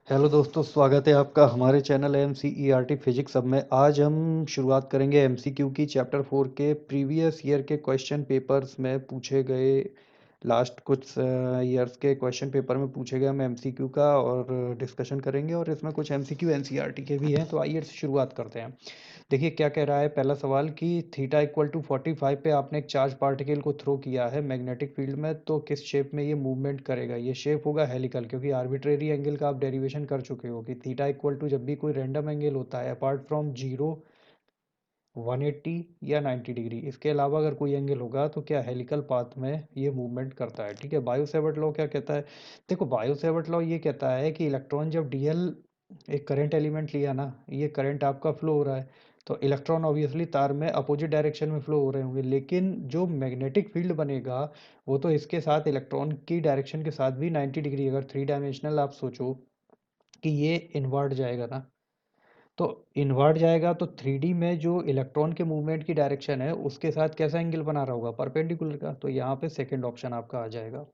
Hello दोस्तों, स्वागत है आपका हमारे चैनल एमसीईआरटी फिजिक्स अब में। आज हम शुरुआत करेंगे एमसीक्यू की। चैप्टर 4 के प्रीवियस ईयर के क्वेश्चन पेपर्स में पूछे गए, लास्ट कुछ ईयर्स के क्वेश्चन पेपर में पूछे गए हम एमसीक्यू का और डिस्कशन करेंगे। और इसमें कुछ एमसीक्यू एनसीईआरटी के भी हैं, तो आइए शुरुआत करते हैं। देखिए क्या कह रहा है पहला सवाल कि थीटा इक्वल टू 45 पे आपने एक चार्ज पार्टिकल को थ्रो किया है मैग्नेटिक फील्ड में, तो किस शेप में ये मूवमेंट करेगा। ये शेप होगा हेलिकल, क्योंकि आर्बिट्रेरी एंगल का आप डेरिवेशन कर चुके हो कि थीटा इक्वल टू जब भी कोई रैंडम एंगल होता है अपार्ट फ्रॉम जीरो 180 या 90 डिग्री, इसके अलावा अगर कोई एंगल होगा तो क्या हेलिकल पाथ में ये मूवमेंट करता है। ठीक है, बायो सेवर्ट लॉ क्या कहता है। देखो बायो सेवर्ट लॉ ये कहता है कि इलेक्ट्रॉन जब डीएल एक करंट एलिमेंट लिया ना, ये करंट आपका फ्लो हो रहा है, तो इलेक्ट्रॉन ऑब्वियसली तार में अपोजिट डायरेक्शन में फ्लो हो रहे होंगे, लेकिन जो मैग्नेटिक फील्ड बनेगा वो तो इसके साथ इलेक्ट्रॉन की डायरेक्शन के साथ भी 90 डिग्री, अगर थ्री डायमेंशनल आप सोचो कि ये इन्वर्ट जाएगा ना, तो इन्वर्ट जाएगा तो थ्री डी में जो इलेक्ट्रॉन के मूवमेंट की डायरेक्शन है उसके साथ कैसा एंगल बना रहा होगा, परपेंडिकुलर का। तो यहाँ पे सेकंड ऑप्शन आपका आ जाएगा।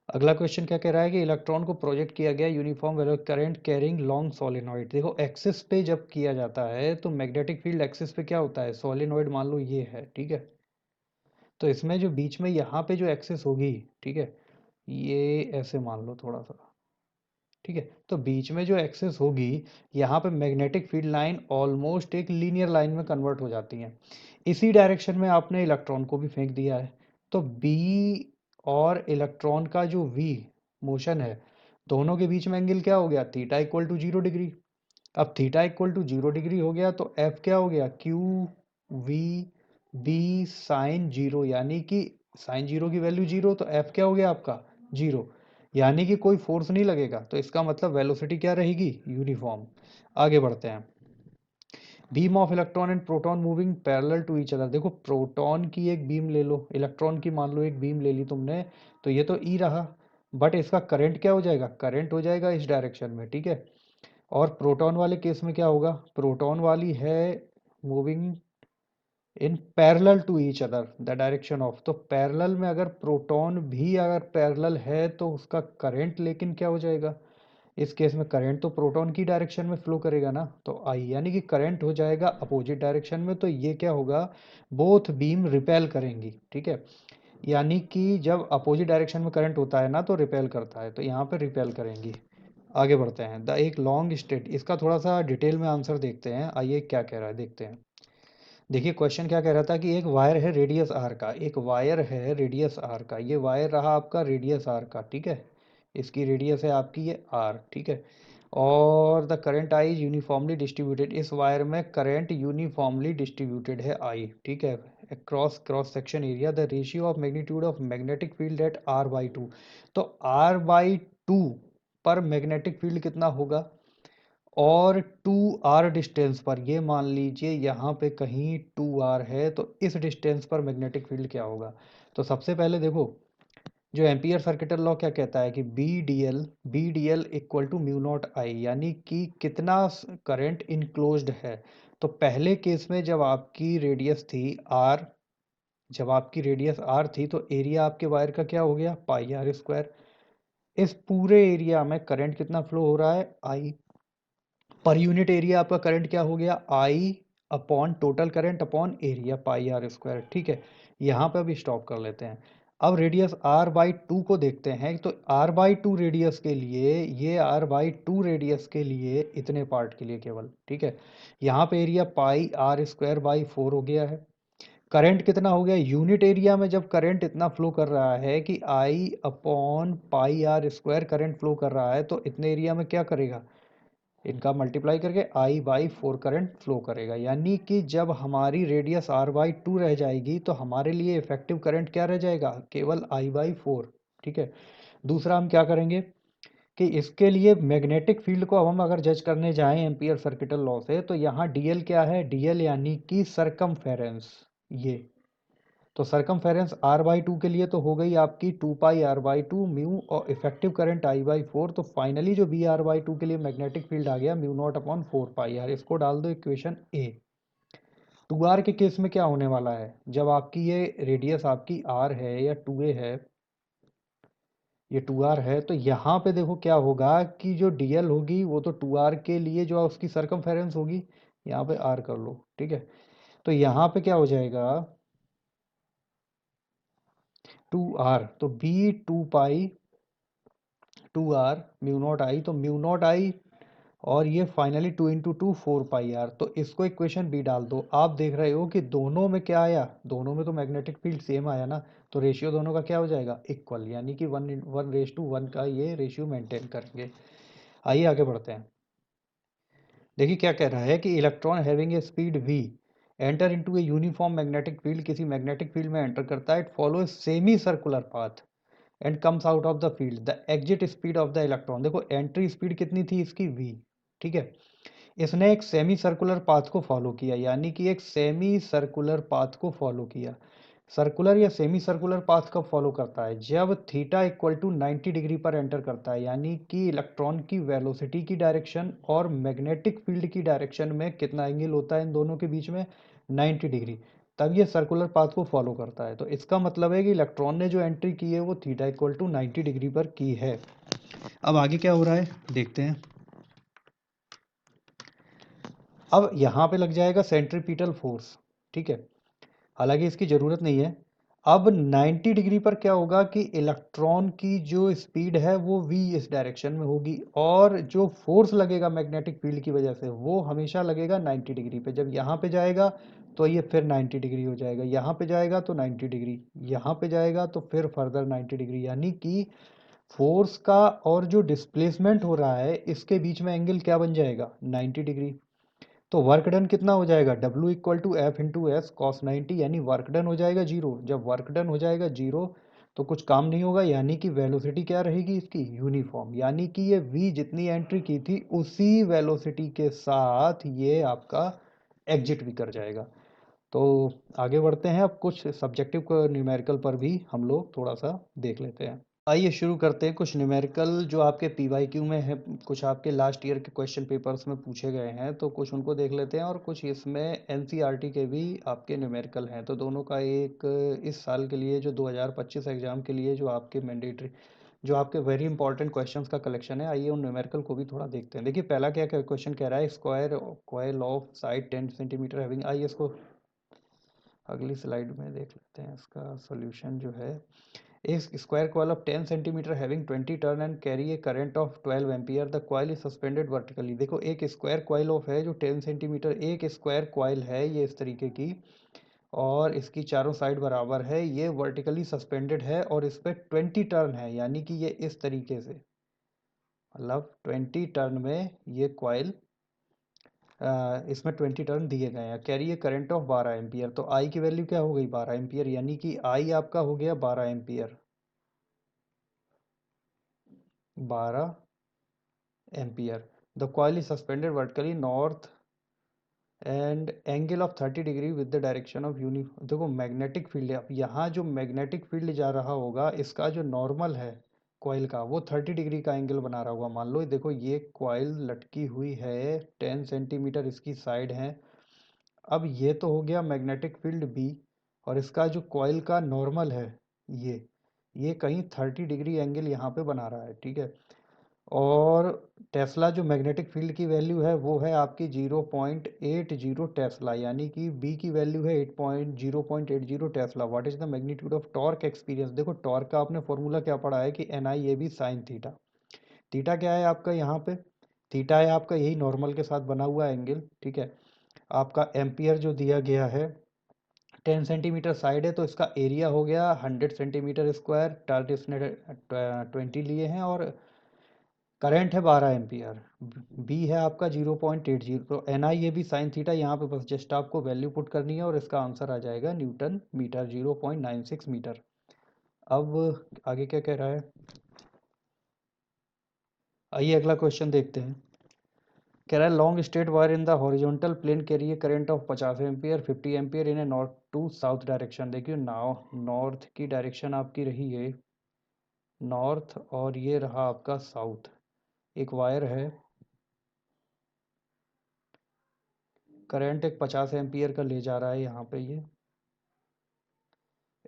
अगला क्वेश्चन क्या कह रहा है कि इलेक्ट्रॉन को प्रोजेक्ट किया गया uniform values current carrying long solenoid. देखो एक्सिस पे जब किया जाता है तो मैग्नेटिक फील्ड एक्सिस पे क्या होता है, सोलेनॉइड मान लो ये है, ठीक है। तो इसमें जो बीच में यहाँ पे जो एक्सिस होगी, ठीक है, ये ऐसे मान लो थोड़ा सा, ठीक है। तो बीच में जो एक्सेस होगी, यहाँ पे मैग्नेटिक फील्ड लाइन ऑलमोस्ट एक लीनियर लाइन में कन्वर्ट हो जाती हैं। इसी डायरेक्शन में आपने इलेक्ट्रॉन को भी फेंक दिया है, तो बी और इलेक्ट्रॉन का जो वी मोशन है, दोनों के बीच में एंगल क्या हो गया, थीटा इक्वल टू 0 डिग्री। अब थीटा इक्वल टू 0 डिग्री हो गया तो एफ क्या हो गया, q v B sine zero, यानी कि साइन जीरो की वैल्यू जीरो, तो एफ क्या हो गया आपका, जीरो। यानी कि कोई फोर्स नहीं लगेगा, तो इसका मतलब वेलोसिटी क्या रहेगी, यूनिफॉर्म। आगे बढ़ते हैं। Beam of electron and proton moving parallel to each other. देखो प्रोटॉन की एक बीम ले लो, इलेक्ट्रॉन की मान लो एक बीम ले ली तुमने, तो ये तो ई रहा, बट इसका करंट क्या हो जाएगा, करंट हो जाएगा इस डायरेक्शन में, ठीक है। और प्रोटॉन वाले केस में क्या होगा, प्रोटॉन वाली है moving in parallel to each other the direction of. तो पैरेलल में अगर प्रोटॉन भी अगर पैरेलल है तो उसका करंट लेकिन क्या हो जाएगा, इस केस में करंट तो प्रोटॉन की डायरेक्शन में फ्लो करेगा ना, तो आई यानी कि करंट हो जाएगा अपोजिट डायरेक्शन में, तो ये क्या होगा, बोथ बीम रिपेल करेंगी, ठीक है। यानी कि जब अपोजिट डायरेक्शन में करंट होता है ना तो रिपेल करता है, तो यहाँ पे रिपेल करेंगी। आगे बढ़ते हैं। द एक लॉन्ग स्ट्रेट, इसका थोड़ा सा डिटेल में आंसर देखते हैं, आइए क्या कह रहा है देखते हैं। देखिए क्वेश्चन क्या कह रहा था कि एक वायर है रेडियस आर का, एक वायर है रेडियस आर का, ये वायर रहा आपका रेडियस आर का, ठीक है। इसकी रेडियस है आपकी ये आर, ठीक है। और the current I is uniformly distributed, इस वायर में करंट यूनिफॉर्मली डिस्ट्रीब्यूटेड है आई, ठीक है, across cross section area. The ratio of magnitude of magnetic field at R by two, तो आर बाई टू पर मैग्नेटिक फील्ड कितना होगा, और टू आर डिस्टेंस पर, ये मान लीजिए यहाँ पे कहीं टू आर है, तो इस डिस्टेंस पर मैग्नेटिक फील्ड क्या होगा। तो सबसे पहले देखो, जो एम्पियर सर्किटल लॉ क्या कहता है कि B D L equal to mu not I, यानी कि कितना करंट इनक्लोज्ड है। तो पहले केस में जब आपकी रेडियस थी आर, जब आपकी रेडियस आर थी, तो एरिया आपके वायर का क्या हो गया, पाई आर स्क्वायर। इस पूरे एरिया में करंट कितना फ्लो हो रहा है, आई। पर यूनिट एरिया आपका करंट क्या हो गया, I upon total current upon area pi R square, ठीक है। यहाँ पे अभी स्टॉप कर लेते हैं। अब रेडियस आर बाई टू को देखते हैं, तो आर बाई टू रेडियस के लिए, ये आर बाई टू रेडियस के लिए इतने पार्ट के लिए केवल, ठीक है। यहाँ पे area pi R square by four हो गया है। करंट कितना हो गया, यूनिट एरिया में जब करंट इतना फ्लो कर रहा है कि I upon pi R square current flow कर रहा है, तो इतने एरिया में क्या करेगा, इनका मल्टीप्लाई करके आई बाई फोर करंट फ्लो करेगा। यानी कि जब हमारी रेडियस आर बाई टू रह जाएगी तो हमारे लिए इफेक्टिव करंट क्या रह जाएगा, केवल आई बाई फोर, ठीक है। दूसरा हम क्या करेंगे कि इसके लिए मैग्नेटिक फील्ड को अब हम अगर जज करने जाएं एम्पियर सर्किटल लॉ से, तो यहाँ डीएल क्या है, डीएल यानी कि सरकमफेरेंस, ये। तो सरकमफेरेंस आर बाई टू के लिए तो हो गई आपकी two pi R by two mu, और effective current I by four. तो फाइनली जो बी आर बाई टू के लिए मैग्नेटिक फील्ड आ गया mu naught upon four pi R, इसको डाल दो इक्वेशन ए। टू आर के केस में क्या होने वाला है, जब आपकी ये रेडियस आपकी आर है या टू ए है, ये 2r है, तो यहाँ पे देखो क्या होगा कि जो dl होगी वो तो 2r के लिए जो उसकी सरकमफेरेंस होगी, यहाँ पे r कर लो, ठीक है। तो यहाँ पे क्या हो जाएगा 2r, तो b 2 pi 2r mu not I, तो म्यू नॉट आई और ये फाइनली 2 इंटू 2 4 पाई आर। तो इसको इक्वेशन बी डाल दो। आप देख रहे हो कि दोनों में क्या आया, दोनों में तो मैग्नेटिक फील्ड सेम आया ना, तो रेशियो दोनों का क्या हो जाएगा, इक्वल, यानी कि 1:1 का ये रेशियो मेंटेन करेंगे। आइए आगे बढ़ते हैं। देखिए क्या कह रहा है कि electron having a speed v enter into a uniform magnetic field, किसी मैग्नेटिक फील्ड में एंटर करता है, it follow semi circular path and comes out of the field, the exit speed of the electron, देखो entry speed कितनी थी इसकी v, ठीक है। इसने एक सेमी सर्कुलर पाथ को फॉलो किया, यानी कि एक सेमी सर्कुलर पाथ को फॉलो किया। सर्कुलर या सेमी सर्कुलर पाथ कब फॉलो करता है, जब थीटा इक्वल टू 90 डिग्री पर एंटर करता है, यानी कि इलेक्ट्रॉन की वेलोसिटी की डायरेक्शन और मैग्नेटिक फील्ड की डायरेक्शन में कितना एंगल होता है इन दोनों के बीच में, 90 डिग्री, तब ये सर्कुलर पाथ को फॉलो करता है। तो इसका मतलब है कि इलेक्ट्रॉन ने जो एंट्री की है वो थीटा इक्वल टू 90 डिग्री पर की है। अब आगे क्या हो रहा है देखते हैं। अब यहाँ पे लग जाएगा सेंट्रीपिटल फोर्स, ठीक है, हालांकि इसकी ज़रूरत नहीं है। अब 90 डिग्री पर क्या होगा कि इलेक्ट्रॉन की जो स्पीड है वो v इस डायरेक्शन में होगी, और जो फोर्स लगेगा मैग्नेटिक फील्ड की वजह से वो हमेशा लगेगा 90 डिग्री पे। जब यहाँ पे जाएगा तो ये फिर 90 डिग्री हो जाएगा, यहाँ पे जाएगा तो 90 डिग्री, यहाँ पे जाएगा तो फिर फर्दर 90 डिग्री, यानी कि फोर्स का और जो डिस्प्लेसमेंट हो रहा है इसके बीच में एंगल क्या बन जाएगा, 90 डिग्री। तो वर्क डन कितना हो जाएगा, W equal to F into S cos 90, यानी वर्क डन हो जाएगा जीरो। जब वर्क डन हो जाएगा जीरो तो कुछ काम नहीं होगा, यानी कि वेलोसिटी क्या रहेगी इसकी, यूनिफॉर्म, यानी कि ये v जितनी एंट्री की थी उसी वेलोसिटी के साथ ये आपका एग्जिट भी कर जाएगा। तो आगे बढ़ते हैं, अब कुछ सब्जेक्टिव न्यूमेरिकल पर भी हम लोग थोड़ा सा देख लेते हैं। आइए शुरू करते हैं कुछ न्यूमेरिकल जो आपके पीवाईक्यू में है, कुछ आपके लास्ट ईयर के क्वेश्चन पेपर्स में पूछे गए हैं, तो कुछ उनको देख लेते हैं, और कुछ इसमें एनसीईआरटी के भी आपके न्यूमेरिकल हैं, तो दोनों का एक इस साल के लिए जो 2025 एग्जाम के लिए जो आपके मैंडेटरी, जो आपके वेरी इंपॉर्टेंट क्वेश्चंस का कलेक्शन है, आइए उन न्यूमेरिकल को भी थोड़ा देखते हैं। देखिए पहला क्या क्वेश्चन कह रहा है, square coil of side 10 centimetre having, आइए इसको अगली स्लाइड में देख लेते हैं। इसका सोल्यूशन जो है, A square coil of 10 centimeter having 20 turn and carry a current of 12 ampere. The coil is suspended vertically. देखो एक स्क्वायर कॉइल ऑफ है जो 10 सेंटीमीटर, एक स्क्वायर कॉइल है ये इस तरीके की, और इसकी चारों साइड बराबर है, ये वर्टिकली सस्पेंडेड है और इस पर 20 टर्न है, यानी कि ये इस तरीके से, मतलब 20 टर्न में ये कॉइल, इसमें 20 टर्न दिए गए हैं। Carry a current of 12 ampere, तो आई की वैल्यू क्या हो गई 12 एम्पियर, यानी कि आई आपका हो गया 12 ampere, 12 ampere. The coil is suspended vertically north and angle of 30 degree with the direction of यूनि, देखो मैग्नेटिक फील्ड है, अब यहाँ जो मैग्नेटिक फील्ड जा रहा होगा इसका जो नॉर्मल है कॉइल का वो 30 डिग्री का एंगल बना रहा होगा। मान लो देखो ये कॉइल लटकी हुई है 10 सेंटीमीटर इसकी साइड है, अब ये तो हो गया मैग्नेटिक फील्ड बी, और इसका जो कॉइल का नॉर्मल है ये कहीं 30 डिग्री एंगल यहाँ पे बना रहा है, ठीक है। और टेस्ला जो मैग्नेटिक फील्ड की वैल्यू है वो है आपकी 0.80 टेस्ला, यानी कि बी की वैल्यू है 0.80 tesla. What is the magnitude of torque experience, देखो टॉर्क का आपने फॉर्मूला क्या पढ़ा है कि N I A B sine theta, theta क्या है आपका यहाँ पे, थीटा है आपका यही नॉर्मल के साथ बना हुआ एंगल, ठीक है। आपका एम्पियर जो दिया गया है 10 सेंटीमीटर साइड है, तो इसका एरिया हो गया 100 सेंटीमीटर स्क्वायर, टर्न इसने 20 लिए हैं, और करंट है 12 एम्पियर, बी है आपका 0.80, तो N I A B sine theta, यहाँ पे बस जस्ट आपको वैल्यू पुट करनी है और इसका आंसर आ जाएगा न्यूटन मीटर, 0.96 मीटर। अब आगे क्या कह रहा है, आइए अगला क्वेश्चन देखते हैं। कह रहा है long straight wire in the horizontal plane carry current of 50 ampere 50 ampere in a north to south direction. देखिए नाउ नॉर्थ की डायरेक्शन आपकी रही है नॉर्थ, और ये रहा आपका साउथ, एक वायर है, करंट एक 50 एम्पियर का ले जा रहा है यहाँ पे ये,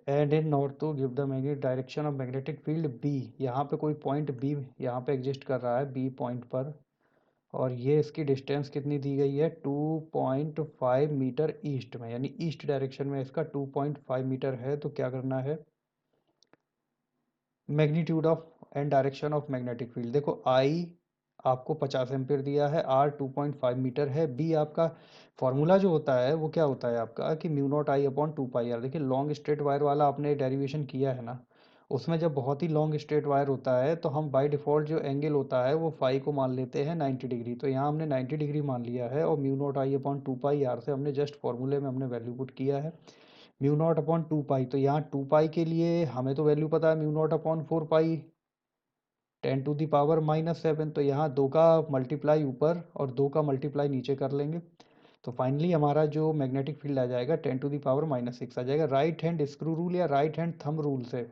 and in north to give the magnetic direction of magnetic field B. यहाँ पे कोई पॉइंट बी यहाँ पे एग्जिस्ट कर रहा है बी पॉइंट पर, और ये इसकी डिस्टेंस कितनी दी गई है 2.5 मीटर ईस्ट में, यानी ईस्ट डायरेक्शन में इसका 2.5 मीटर है। तो क्या करना है, magnitude of and direction of magnetic field, देखो आई आपको 50 एम्पियर दिया है, आर 2.5 मीटर है, बी आपका फॉर्मूला जो होता है वो क्या होता है आपका कि mu not I upon 2 pi R. देखिए लॉन्ग स्ट्रेट वायर वाला आपने डेरिवेशन किया है ना, उसमें जब बहुत ही लॉन्ग स्ट्रेट वायर होता है तो हम बाय डिफ़ॉल्ट जो एंगल होता है वो फाई को मान लेते हैं 90 डिग्री। तो यहाँ हमने 90 डिग्री मान लिया है, और mu not I upon 2 pi R से हमने जस्ट फॉर्मूले में हमने वैल्यू पुट किया है म्यू नॉट अपॉन 2 पाई। तो यहाँ 2 पाई के लिए हमें तो वैल्यू पता है म्यू नॉट अपॉन 4 पाई 10⁻⁻⁷। तो यहाँ 2 का मल्टीप्लाई ऊपर और 2 का मल्टीप्लाई नीचे कर लेंगे, तो फाइनली हमारा जो मैग्नेटिक फील्ड आ जाएगा 10⁻⁻6 आ जाएगा। राइट हैंड स्क्रू रूल या राइट हैंड थंब रूल से,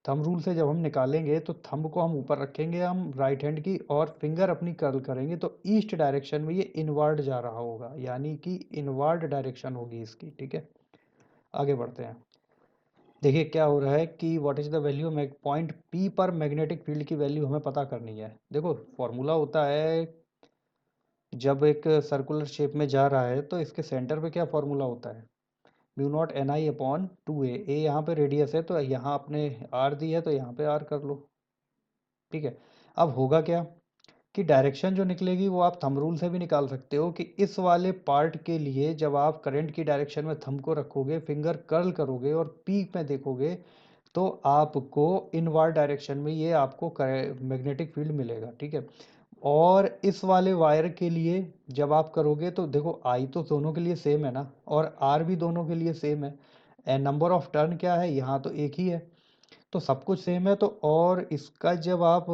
थंब रूल से जब हम निकालेंगे तो थंब को हम ऊपर रखेंगे हम राइट हैंड की, और फिंगर अपनी कर्ल करेंगे तो ईस्ट डायरेक्शन में ये इनवर्ड जा रहा होगा, यानी कि इनवर्ड डायरेक्शन होगी इसकी। ठीक है, आगे बढ़ते हैं। देखिए क्या हो रहा है कि what is the value point P पर मैग्नेटिक फील्ड की वैल्यू हमें पता करनी है। देखो फॉर्मूला होता है जब एक सर्कुलर शेप में जा रहा है तो इसके सेंटर पे क्या फॉर्मूला होता है, mu not an I upon 2 ए यहाँ पे रेडियस है तो यहाँ अपने आर दी है तो यहाँ पे आर कर लो। ठीक है, अब होगा क्या कि डायरेक्शन जो निकलेगी वो आप थंब रूल से भी निकाल सकते हो कि इस वाले पार्ट के लिए जब आप करंट की डायरेक्शन में थंब को रखोगे, फिंगर कर्ल करोगे और पीक में देखोगे तो आपको इनवर्ड डायरेक्शन में ये आपको मैग्नेटिक फील्ड मिलेगा। ठीक है, और इस वाले वायर के लिए जब आप करोगे तो देखो आई तो दोनों के लिए सेम है ना, और आर भी दोनों के लिए सेम है, एंड नंबर ऑफ टर्न क्या है यहाँ तो एक ही है, तो सब कुछ सेम है। तो और इसका जब आप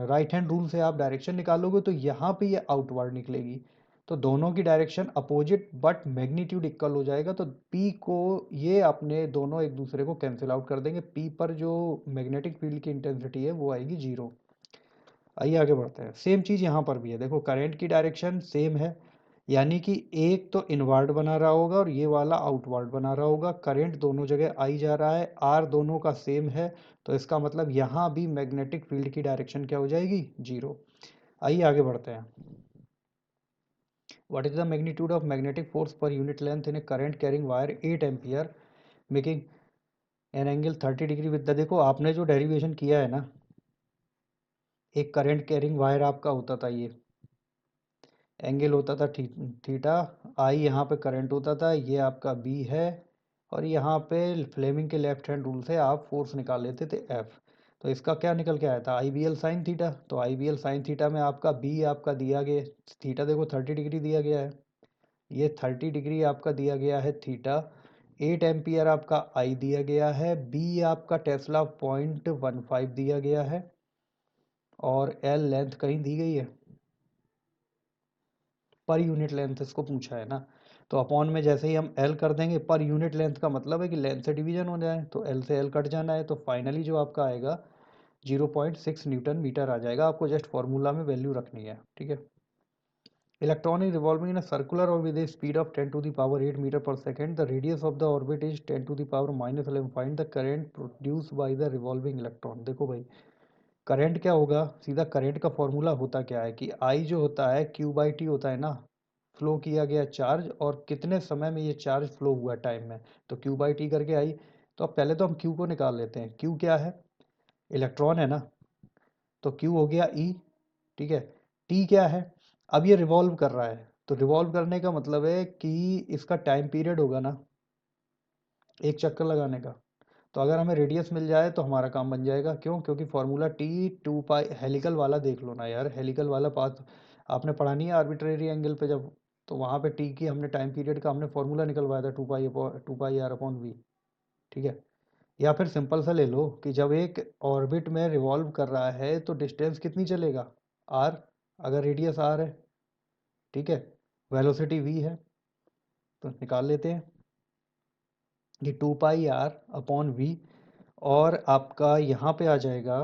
राइट हैंड रूल से आप डायरेक्शन निकालोगे तो यहाँ पे ये आउटवर्ड निकलेगी, तो दोनों की direction opposite but magnitude equal हो जाएगा। तो पी को ये अपने दोनों एक दूसरे को कैंसिल आउट कर देंगे, पी पर जो मैग्नेटिक फील्ड की इंटेंसिटी है वो आएगी 0। आइए आगे बढ़ते हैं। सेम चीज़ यहाँ पर भी है, देखो करंट की डायरेक्शन सेम है, यानी कि एक तो इनवर्ड बना रहा होगा और ये वाला आउटवर्ड बना रहा होगा। करंट दोनों जगह आई जा रहा है, आर दोनों का सेम है, तो इसका मतलब यहाँ भी मैग्नेटिक फील्ड की डायरेक्शन क्या हो जाएगी 0। आइए आगे बढ़ते हैं। What is the magnitude of magnetic force per unit length in A current carrying wire 8 ampere making an angle 30 degree with the, देखो आपने जो डेरिवेशन किया है ना, एक करंट कैरिंग वायर आपका होता था, ये एंगल होता था थीटा, आई यहाँ पे करंट होता था, ये आपका बी है, और यहाँ पे फ्लेमिंग के लेफ्ट हैंड रूल से आप फोर्स निकाल लेते थे एफ। तो इसका क्या निकल के आया था आई बी एल साइन थीटा। तो आई बी एल साइन थीटा में आपका बी आपका दिया गया थीटा, देखो 30 डिग्री दिया गया है, ये 30 डिग्री आपका दिया गया है थीटा, 8 एम्पियर आपका आई दिया गया है, बी आपका टेस्ला 0.15 दिया गया है, और एल लेंथ कहीं दी गई है, पर यूनिट लेंथ इसको पूछा है ना, तो अपॉन में जैसे ही हम एल कर देंगे, पर यूनिट लेंथ का मतलब है कि लेंथ से डिवीजन हो जाए, तो एल से एल कट जाना है, तो फाइनली जो आपका आएगा 0.6 न्यूटन मीटर आ जाएगा। आपको जस्ट फॉर्मूला में वैल्यू रखनी है। ठीक है, electron is revolving in a circular और with a speed of 10 to the power 8 metre per second, the radius of the orbit is 10 to the power -11, find the current produce by the revolving electron. देखो भाई current क्या होगा, सीधा current का formula होता क्या है कि आई जो होता है क्यू बाई टी होता है ना, फ्लो किया गया चार्ज और कितने समय में ये चार्ज फ्लो हुआ टाइम में, तो क्यू बाई टी करके आई। तो अब पहले तो हम क्यू को निकाल लेते हैं, क्यू क्या है, इलेक्ट्रॉन है ना, तो क्यू हो गया ई। ठीक है, टी क्या है, अब ये रिवॉल्व कर रहा है, तो रिवॉल्व करने का मतलब है कि इसका टाइम पीरियड होगा ना एक चक्कर लगाने का, तो अगर हमें रेडियस मिल जाए तो हमारा काम बन जाएगा। क्यों, क्योंकि फॉर्मूला टी 2 पाई, हेलिकल वाला देख लो ना यार, हेलिकल वाला पाथ आपने पढ़ा नहीं है आर्बिट्रेरी एंगल पे जब, तो वहाँ पे टी की हमने टाइम पीरियड का हमने फॉर्मूला निकलवाया था 2 पाई आर अपॉन वी। ठीक है, या फिर सिंपल सा ले लो कि जब एक ऑर्बिट में रिवॉल्व कर रहा है तो डिस्टेंस कितनी चलेगा आर, अगर रेडियस आर है। ठीक है, वेलोसिटी वी है, तो निकाल लेते हैं ये 2 पाई आर अपॉन वी, और आपका यहाँ पे आ जाएगा,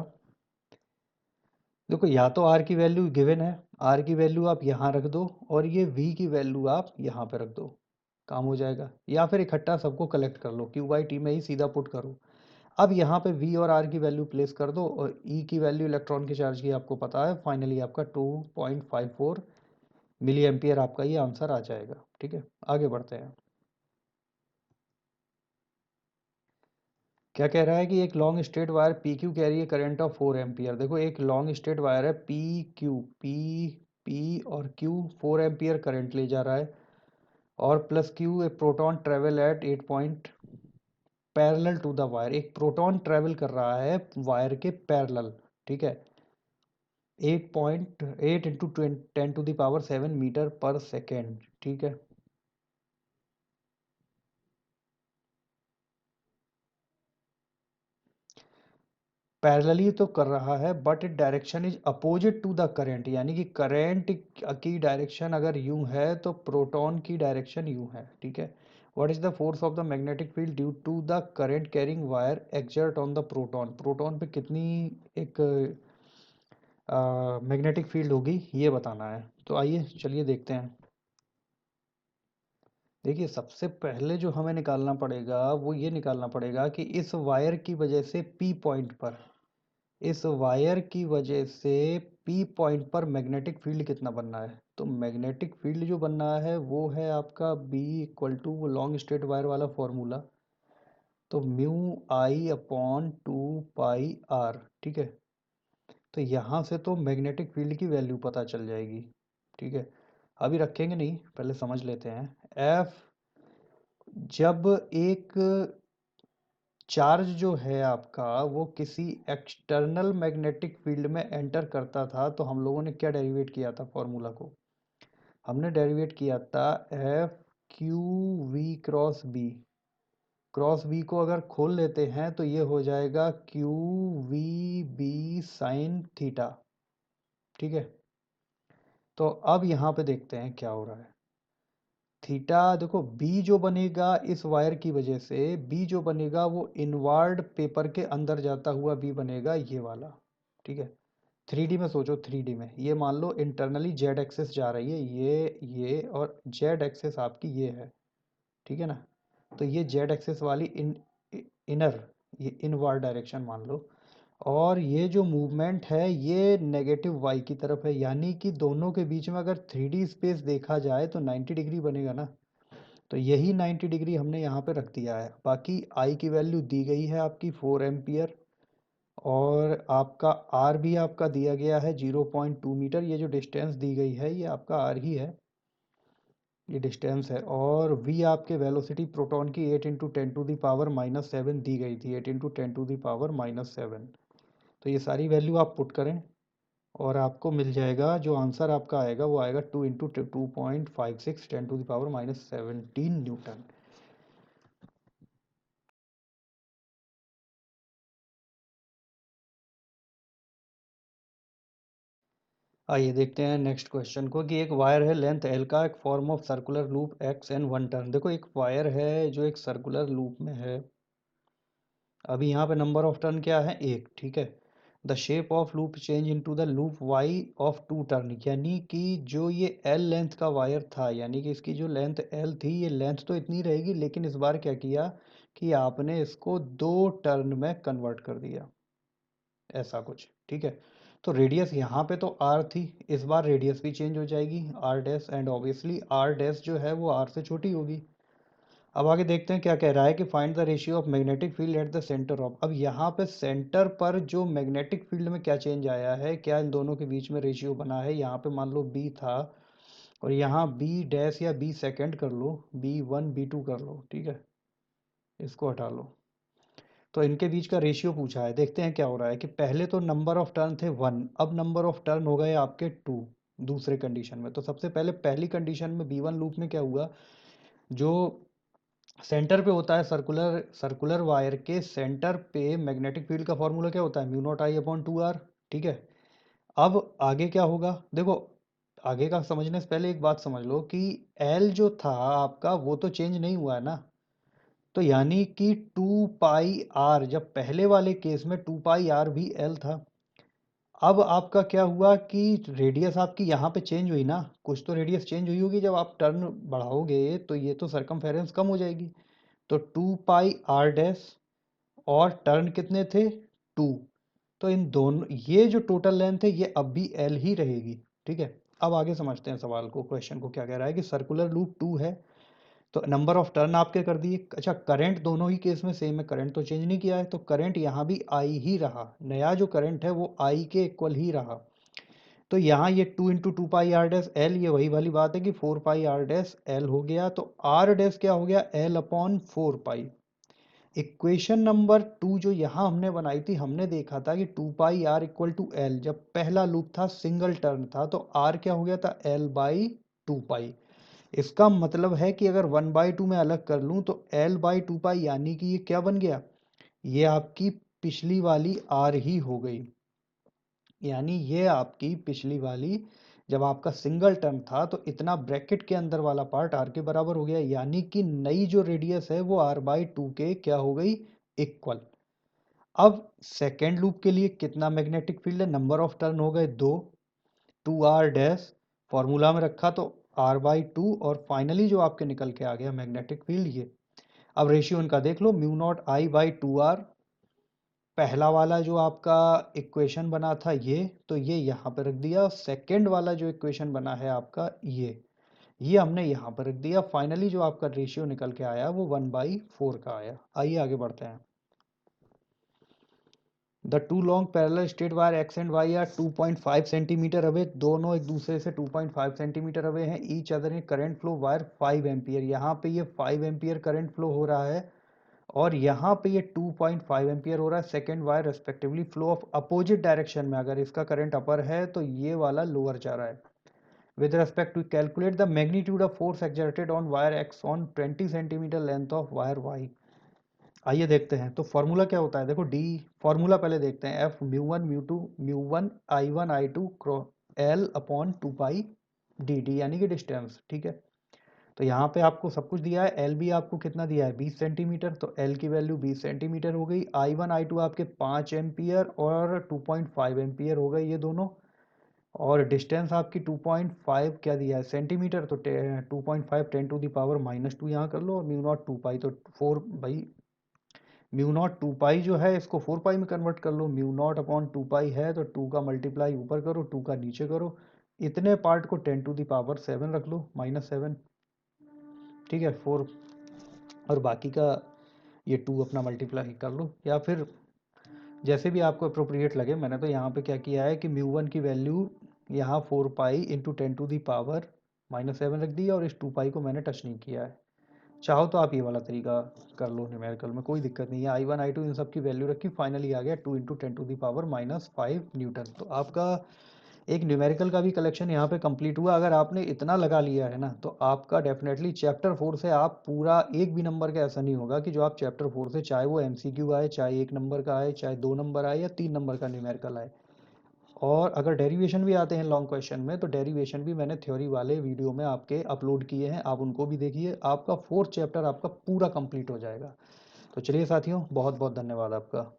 देखो या तो आर की वैल्यू गिवन है, आर की वैल्यू आप यहाँ रख दो और ये वी की वैल्यू आप यहाँ पे रख दो, काम हो जाएगा। या फिर इकट्ठा सबको कलेक्ट कर लो, Q/T में ही सीधा पुट करो। अब यहाँ पे V और R की वैल्यू प्लेस कर दो और E की वैल्यू इलेक्ट्रॉन के चार्ज की आपको पता है। फाइनली आपका 2.54 मिली एम्पियर आपका ये आंसर आ जाएगा। ठीक है, आगे बढ़ते हैं। क्या कह रहा है कि एक long straight wire PQ carry a current of 4 ampere. देखो एक लॉन्ग स्ट्रेट वायर है P और Q 4 एम्पियर करंट ले जा रहा है और plus Q a proton travel at 8 point parallel to the wire. एक प्रोटॉन ट्रेवल कर रहा है वायर के पैरेलल। ठीक है, 8.8 इंटू 10⁻⁷ मीटर पर सेकेंड। ठीक है, पैरेलली तो कर रहा है but it direction is opposite to the current, यानी कि करंट की डायरेक्शन अगर यूं है तो प्रोटॉन की डायरेक्शन यूं है। ठीक है, what is the force of the magnetic field due to the current carrying wire exert on the proton. Proton पे कितनी एक मैग्नेटिक फील्ड होगी ये बताना है। तो आइए चलिए देखते हैं। देखिए सबसे पहले जो हमें निकालना पड़ेगा वो ये निकालना पड़ेगा कि इस वायर की वजह से P पॉइंट पर, इस वायर की वजह से P पॉइंट पर मैग्नेटिक फील्ड कितना बनना है। तो मैग्नेटिक फील्ड जो बनना है वो है आपका B इक्वल टू वो लॉन्ग स्ट्रेट वायर वाला फॉर्मूला, तो म्यू आई अपॉन 2πr। ठीक है, तो यहाँ से तो मैग्नेटिक फील्ड की वैल्यू पता चल जाएगी। ठीक है, अभी रखेंगे नहीं, पहले समझ लेते हैं। F जब एक चार्ज जो है आपका वो किसी एक्सटर्नल मैग्नेटिक फील्ड में एंटर करता था तो हम लोगों ने क्या डेरिवेट किया था फॉर्मूला को, हमने डेरिवेट किया था FQV क्रॉस बी को अगर खोल लेते हैं तो ये हो जाएगा QVB साइन थीटा। ठीक है, तो अब यहाँ पे देखते हैं क्या हो रहा है। थीटा देखो बी जो बनेगा इस वायर की वजह से, बी जो बनेगा वो इनवर्ड पेपर के अंदर जाता हुआ बी बनेगा ये वाला। ठीक है, 3D में सोचो, 3D में ये मान लो इंटरनली जेड एक्सेस जा रही है, ये और जेड एक्सेस आपकी ये है। ठीक है ना, तो ये जेड एक्सेस वाली इनर, ये इनवर्ड डायरेक्शन मान लो, और ये जो मूवमेंट है ये नेगेटिव वाई की तरफ है, यानी कि दोनों के बीच में अगर 3D स्पेस देखा जाए तो 90 डिग्री बनेगा ना। तो यही 90 डिग्री हमने यहाँ पे रख दिया है। बाकी आई की वैल्यू दी गई है आपकी 4 एम्पियर और आपका आर भी आपका दिया गया है 0.2 मीटर। ये जो डिस्टेंस दी गई है ये आपका आर ही है, ये डिस्टेंस है। और वी आपके वेलोसिटी प्रोटॉन की 8 × 10⁻⁷ दी गई थी, 8 × 10⁻⁷। तो ये सारी वैल्यू आप पुट करें और आपको मिल जाएगा, जो आंसर आपका आएगा वो आएगा 2 × 2.56 10⁻⁻17 न्यूटन। आइए देखते हैं नेक्स्ट क्वेश्चन को कि एक वायर है लेंथ एल का, एक form of circular loop x and 1 turn. देखो एक वायर है जो एक सर्कुलर लूप में है, अभी यहाँ पे नंबर ऑफ टर्न क्या है, एक। ठीक है, the shape of loop change into the loop Y of 2 turn, यानी कि जो ये एल लेंथ का वायर था, यानी कि इसकी जो लेंथ एल थी ये लेंथ तो इतनी रहेगी, लेकिन इस बार क्या किया कि आपने इसको 2 टर्न में कन्वर्ट कर दिया, ऐसा कुछ। ठीक है, तो रेडियस यहाँ पे तो आर थी, इस बार रेडियस भी चेंज हो जाएगी R dash, and obviously R dash जो है वो आर से छोटी होगी। अब आगे देखते हैं क्या कह रहा है कि find the ratio of magnetic field at the centre of. अब यहाँ पे सेंटर पर जो मैग्नेटिक फील्ड में क्या चेंज आया है, क्या इन दोनों के बीच में रेशियो बना है। यहाँ पे मान लो बी था और यहाँ बी डैश या बी सेकेंड कर लो, B1 B2 कर लो। ठीक है, इसको हटा लो, तो इनके बीच का रेशियो पूछा है। देखते हैं क्या हो रहा है कि पहले तो नंबर ऑफ टर्न थे 1, अब नंबर ऑफ टर्न हो गए आपके 2 दूसरे कंडीशन में। तो सबसे पहले पहली कंडीशन में B1 लूप में क्या हुआ, जो सेंटर पे होता है सर्कुलर सर्कुलर वायर के सेंटर पे मैग्नेटिक फील्ड का फॉर्मूला क्या होता है, μ0I/2r। ठीक है, अब आगे क्या होगा, देखो आगे का समझने से पहले एक बात समझ लो कि एल जो था आपका वो तो चेंज नहीं हुआ है ना, तो यानी कि 2πr, जब पहले वाले केस में 2πr भी एल था, अब आपका क्या हुआ कि रेडियस आपकी यहाँ पे चेंज हुई ना, कुछ तो रेडियस चेंज हुई होगी। जब आप टर्न बढ़ाओगे तो ये तो सरकमफेरेंस कम हो जाएगी। तो 2 पाई आर डैश और टर्न कितने थे 2, तो इन दोनों ये जो टोटल लेंथ है ये अब भी एल ही रहेगी। ठीक है, अब आगे समझते हैं सवाल को, क्वेश्चन को क्या कह रहा है कि सर्कुलर लूप 2 है, तो नंबर ऑफ टर्न आपके कर दिए। अच्छा, करंट दोनों ही केस में सेम है, करंट तो चेंज नहीं किया है, तो करंट यहाँ भी आई ही रहा, नया जो करंट है वो आई के इक्वल ही रहा। तो यहाँ ये 2 into 2 pi R dash L, ये वही वाली बात है कि 4 पाई आर डैश एल हो गया, तो आर डैश क्या हो गया एल अपॉन 4 पाई। इक्वेशन नंबर 2 जो यहाँ हमने बनाई थी, हमने देखा था कि 2 pi are equal to L, जब पहला लूप था सिंगल टर्न था, तो आर क्या हो गया था एल बाई 2 पाई। इसका मतलब है कि अगर 1/2 में अलग कर लूं तो एल बाई 2 पाई, यानी कि ये क्या बन गया, ये आपकी पिछली वाली आर ही हो गई। यानी ये आपकी पिछली वाली, जब आपका सिंगल टर्न था तो इतना ब्रैकेट के अंदर वाला पार्ट आर के बराबर हो गया, यानी कि नई जो रेडियस है वो आर बाई 2 के क्या हो गई, इक्वल। अब सेकेंड लूप के लिए कितना मैग्नेटिक फील्ड है, नंबर ऑफ टर्न हो गए 2, 2 आर डैश फॉर्मूला में रखा तो आर बाई 2, और फाइनली जो आपके निकल के आ गया मैग्नेटिक फील्ड ये। अब रेशियो इनका देख लो, mu not I by 2 R, पहला वाला जो आपका इक्वेशन बना था ये, तो ये यहाँ पर रख दिया। सेकंड वाला जो इक्वेशन बना है आपका ये हमने यहाँ पर रख दिया। फाइनली जो आपका रेशियो निकल के आया वो 1/4 का आया। आइए आगे बढ़ते हैं। The two long parallel straight wire X and Y are 2.5 centimetre away, दोनों एक दूसरे से 2.5 सेंटीमीटर अवे हैं। Each other in current flow wire 5 ampere, यहाँ पे ये 5 एम्पियर करंट फ्लो हो रहा है, और यहाँ पे ये 2.5 एम्पियर हो रहा है। Second wire respectively flow of opposite direction में, अगर इसका करंट अपर है तो ये वाला लोअर जा रहा है। With respect to calculate the magnitude of force exerted on wire X on 20 centimetre length of wire Y. आइए देखते हैं, तो फॉर्मूला क्या होता है, देखो डी, फॉर्मूला पहले देखते हैं, F mu one mu two mu one I two L upon 2 pi D, D यानी कि डिस्टेंस। ठीक है, तो यहाँ पे आपको सब कुछ दिया है। एल भी आपको कितना दिया है 20 सेंटीमीटर, तो एल की वैल्यू 20 सेंटीमीटर हो गई। आई वन आई टू आपके 5 एम्पियर और 2.5 एम्पियर हो गए ये दोनों, और डिस्टेंस आपकी 2.5 क्या दिया है सेंटीमीटर, तो 2.5 10⁻⁻², यहाँ कर लो, और म्यू नॉट 2 पाई, तो 4 भाई म्यू नॉट 2 पाई जो है इसको 4 पाई में कन्वर्ट कर लो। म्यू नॉट अपॉन 2 पाई है तो 2 का मल्टीप्लाई ऊपर करो, 2 का नीचे करो, इतने पार्ट को 10⁻⁷ रख लो, -7। ठीक है, 4, और बाकी का ये 2 अपना मल्टीप्लाई कर लो, या फिर जैसे भी आपको अप्रोप्रिएट लगे। मैंने तो यहाँ पे क्या किया है कि म्यू वन की वैल्यू यहाँ 4 पाई इंटू 10⁻⁻⁷ रख दी है, और इस 2 पाई को मैंने टच नहीं किया है। चाहो तो आप ये वाला तरीका कर लो, न्यूमेरिकल में कोई दिक्कत नहीं है। आई वन आई टू इन सब की वैल्यू रखी, फाइनली आ गया 2 इंटू 10⁻⁻5 न्यूटन। तो आपका एक न्यूमेरिकल का भी कलेक्शन यहाँ पे कंप्लीट हुआ। अगर आपने इतना लगा लिया है ना, तो आपका डेफिनेटली चैप्टर 4 से आप पूरा एक भी नंबर का ऐसा नहीं होगा कि जो आप चैप्टर 4 से, चाहे वो एमसीक्यू आए, चाहे 1 नंबर का आए, चाहे 2 नंबर आए, या 3 नंबर का न्यूमेरिकल आए। और अगर डेरिवेशन भी आते हैं लॉन्ग क्वेश्चन में, तो डेरिवेशन भी मैंने थ्योरी वाले वीडियो में आपके अपलोड किए हैं, आप उनको भी देखिए। आपका 4th चैप्टर आपका पूरा कंप्लीट हो जाएगा। तो चलिए साथियों, बहुत बहुत धन्यवाद आपका।